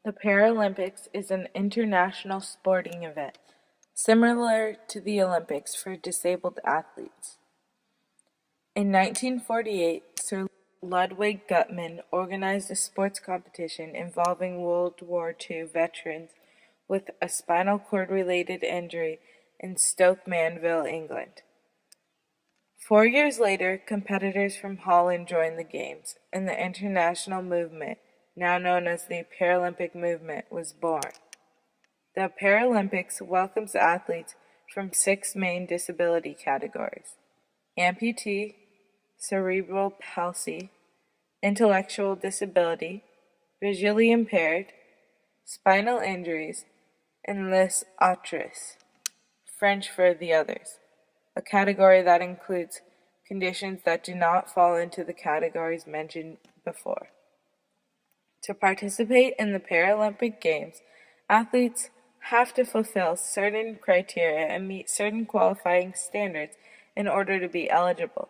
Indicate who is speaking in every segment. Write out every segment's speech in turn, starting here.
Speaker 1: The Paralympics is an international sporting event, similar to the Olympics for disabled athletes. In 1948, Sir Ludwig Guttmann organized a sports competition involving World War II veterans with a spinal cord-related injury in Stoke Mandeville, England. 4 years later, competitors from Holland joined the Games, and the international movement, now known as the Paralympic movement, was born. The Paralympics welcomes athletes from 6 main disability categories: amputee, cerebral palsy, intellectual disability, visually impaired, spinal injuries, and les autres, French for the others, a category that includes conditions that do not fall into the categories mentioned before. To participate in the Paralympic Games, athletes have to fulfill certain criteria and meet certain qualifying standards in order to be eligible.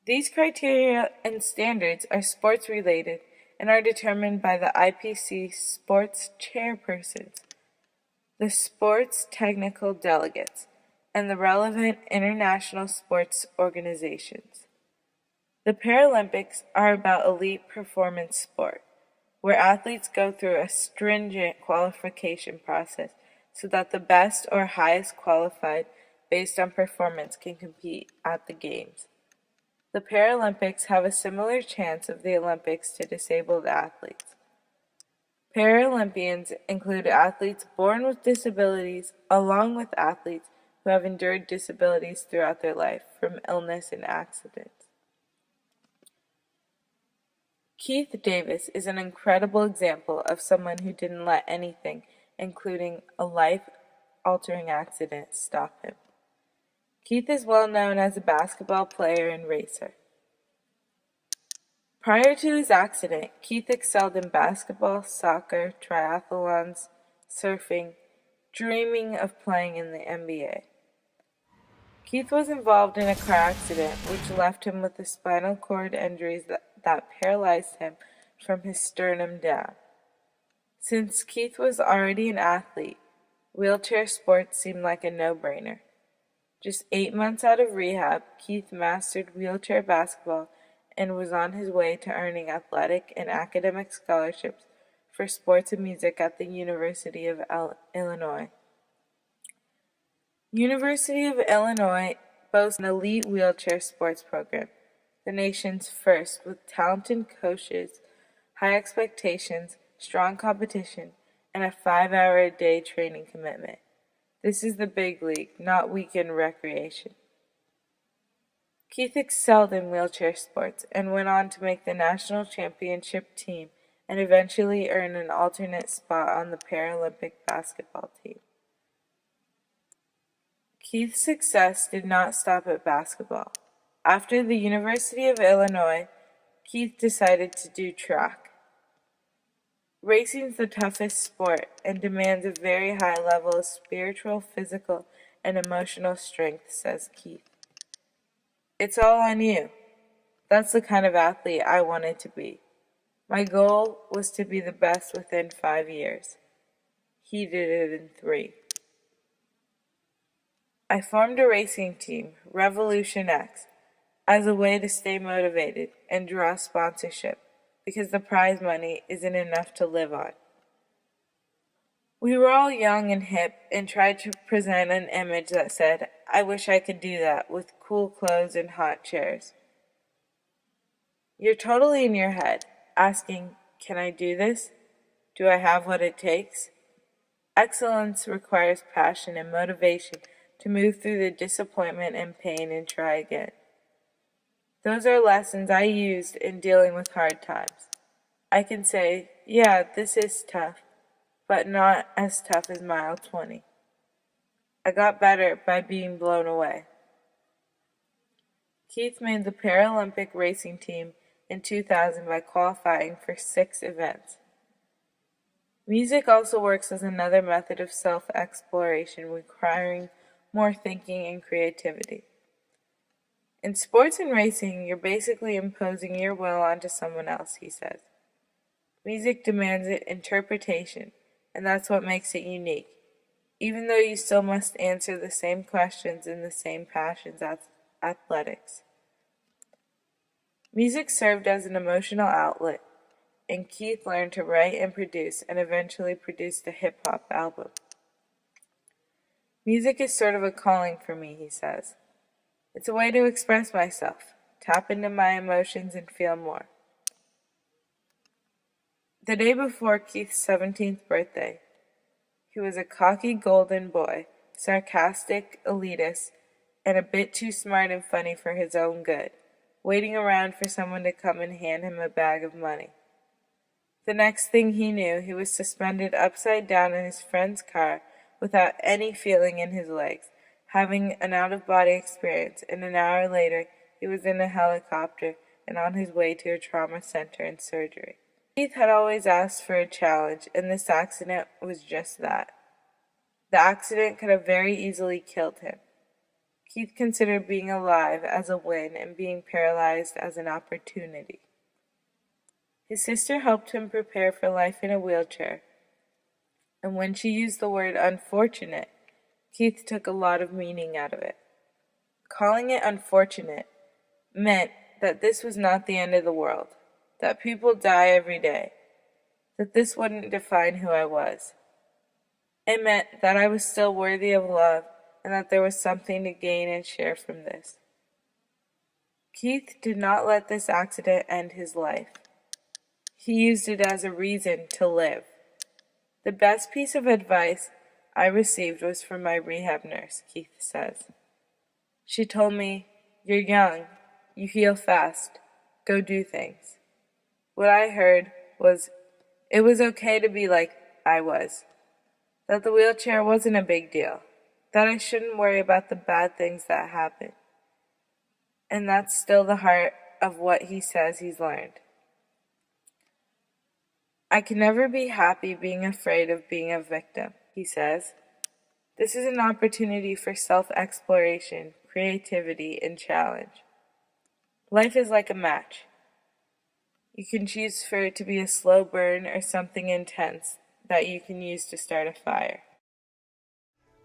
Speaker 1: These criteria and standards are sports-related and are determined by the IPC sports chairpersons, the sports technical delegates, and the relevant international sports organizations. The Paralympics are about elite performance sport, where athletes go through a stringent qualification process so that the best or highest qualified based on performance can compete at the Games. The Paralympics have a similar chance of the Olympics to disabled athletes. Paralympians include athletes born with disabilities, along with athletes who have endured disabilities throughout their life from illness and accidents. Keith Davis is an incredible example of someone who didn't let anything, including a life-altering accident, stop him. Keith is well known as a basketball player and racer. Prior to his accident, Keith excelled in basketball, soccer, triathlons, surfing, dreaming of playing in the NBA. Keith was involved in a car accident which left him with the spinal cord injuries that paralyzed him from his sternum down. Since Keith was already an athlete, wheelchair sports seemed like a no-brainer. Just 8 months out of rehab, Keith mastered wheelchair basketball and was on his way to earning athletic and academic scholarships for sports and music at the University of Illinois. University of Illinois boasts an elite wheelchair sports program, the nation's first, with talented coaches, high expectations, strong competition, and a 5-hour-a-day training commitment. This is the big league, not weekend recreation. Keith excelled in wheelchair sports and went on to make the national championship team and eventually earn an alternate spot on the Paralympic basketball team. Keith's success did not stop at basketball. After the University of Illinois, Keith decided to do track. Racing is the toughest sport and demands a very high level of spiritual, physical, and emotional strength, says Keith. It's all on you. That's the kind of athlete I wanted to be. My goal was to be the best within 5 years. He did it in 3. I formed a racing team, Revolution X, as a way to stay motivated and draw sponsorship, because the prize money isn't enough to live on. We were all young and hip and tried to present an image that said, I wish I could do that, with cool clothes and hot chairs. You're totally in your head, asking, can I do this? Do I have what it takes? Excellence requires passion and motivation to move through the disappointment and pain and try again. Those are lessons I used in dealing with hard times. I can say, yeah, this is tough, but not as tough as mile 20. I got better by being blown away. Keith made the Paralympic racing team in 2000 by qualifying for 6 events. Music also works as another method of self-exploration requiring more thinking and creativity. In sports and racing, you're basically imposing your will onto someone else, he says. Music demands interpretation, and that's what makes it unique, even though you still must answer the same questions and the same passions as athletics. Music served as an emotional outlet, and Keith learned to write and produce and eventually produced a hip-hop album. Music is sort of a calling for me, he says. It's a way to express myself, tap into my emotions, and feel more. The day before Keith's 17th birthday, he was a cocky golden boy, sarcastic, elitist, and a bit too smart and funny for his own good, waiting around for someone to come and hand him a bag of money. The next thing he knew, he was suspended upside down in his friend's car without any feeling in his legs, having an out-of-body experience, and an hour later he was in a helicopter and on his way to a trauma center and surgery. Keith had always asked for a challenge, and this accident was just that. The accident could have very easily killed him. Keith considered being alive as a win and being paralyzed as an opportunity. His sister helped him prepare for life in a wheelchair, and when she used the word unfortunate, Keith took a lot of meaning out of it. Calling it unfortunate meant that this was not the end of the world, that people die every day, that this wouldn't define who I was. It meant that I was still worthy of love and that there was something to gain and share from this. Keith did not let this accident end his life. He used it as a reason to live. The best piece of advice I received was from my rehab nurse, Keith says. She told me, "You're young, you heal fast, go do things." What I heard was it was okay to be like I was, that the wheelchair wasn't a big deal, that I shouldn't worry about the bad things that happen. And that's still the heart of what he says he's learned. I can never be happy being afraid of being a victim, he says. This is an opportunity for self-exploration, creativity, and challenge. Life is like a match. You can choose for it to be a slow burn or something intense that you can use to start a fire.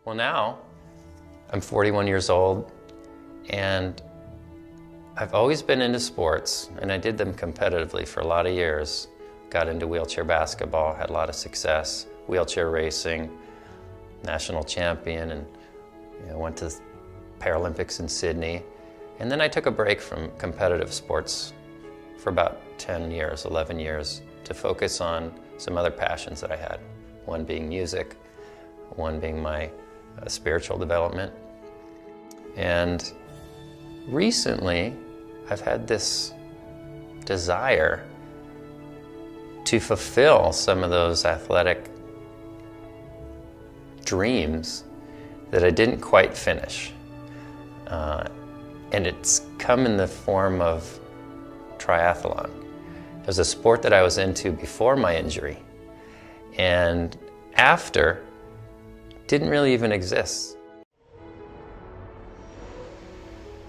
Speaker 2: Well, now I'm 41 years old, and I've always been into sports, and I did them competitively for a lot of years. Got into wheelchair basketball, had a lot of success, wheelchair racing, national champion, and went to the Paralympics in Sydney. And then I took a break from competitive sports for about 10 years, 11 years, to focus on some other passions that I had. One being music, one being my spiritual development. And recently, I've had this desire to fulfill some of those athletic dreams that I didn't quite finish. And it's come in the form of triathlon. It was a sport that I was into before my injury, and after, didn't really even exist.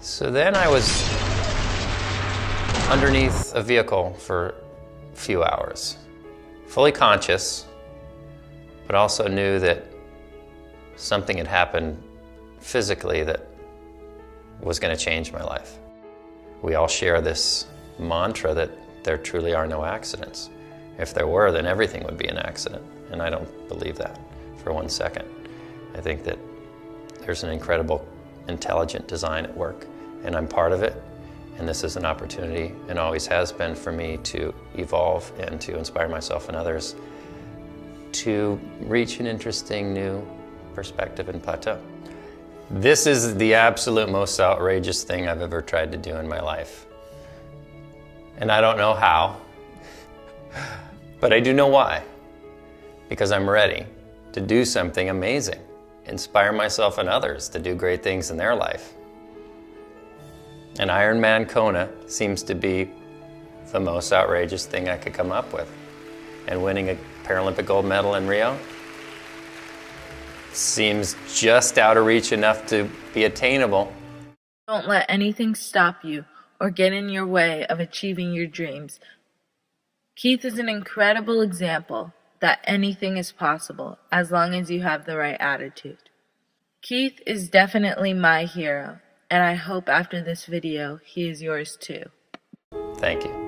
Speaker 2: So then I was underneath a vehicle for a few hours, fully conscious, but also knew that something had happened physically that was going to change my life. We all share this mantra that there truly are no accidents. If there were, then everything would be an accident, and I don't believe that for 1 second. I think that there's an incredible, intelligent design at work, and I'm part of it, and this is an opportunity, and always has been, for me to evolve and to inspire myself and others to reach an interesting new perspective and plateau. This is the absolute most outrageous thing I've ever tried to do in my life. And I don't know how, but I do know why. Because I'm ready to do something amazing, inspire myself and others to do great things in their life. And Ironman Kona seems to be the most outrageous thing I could come up with. And winning a Paralympic gold medal in Rio seems just out of reach enough to be attainable.
Speaker 1: Don't let anything stop you or get in your way of achieving your dreams. Keith is an incredible example that anything is possible as long as you have the right attitude. Keith is definitely my hero, and I hope after this video he is yours too.
Speaker 2: Thank you.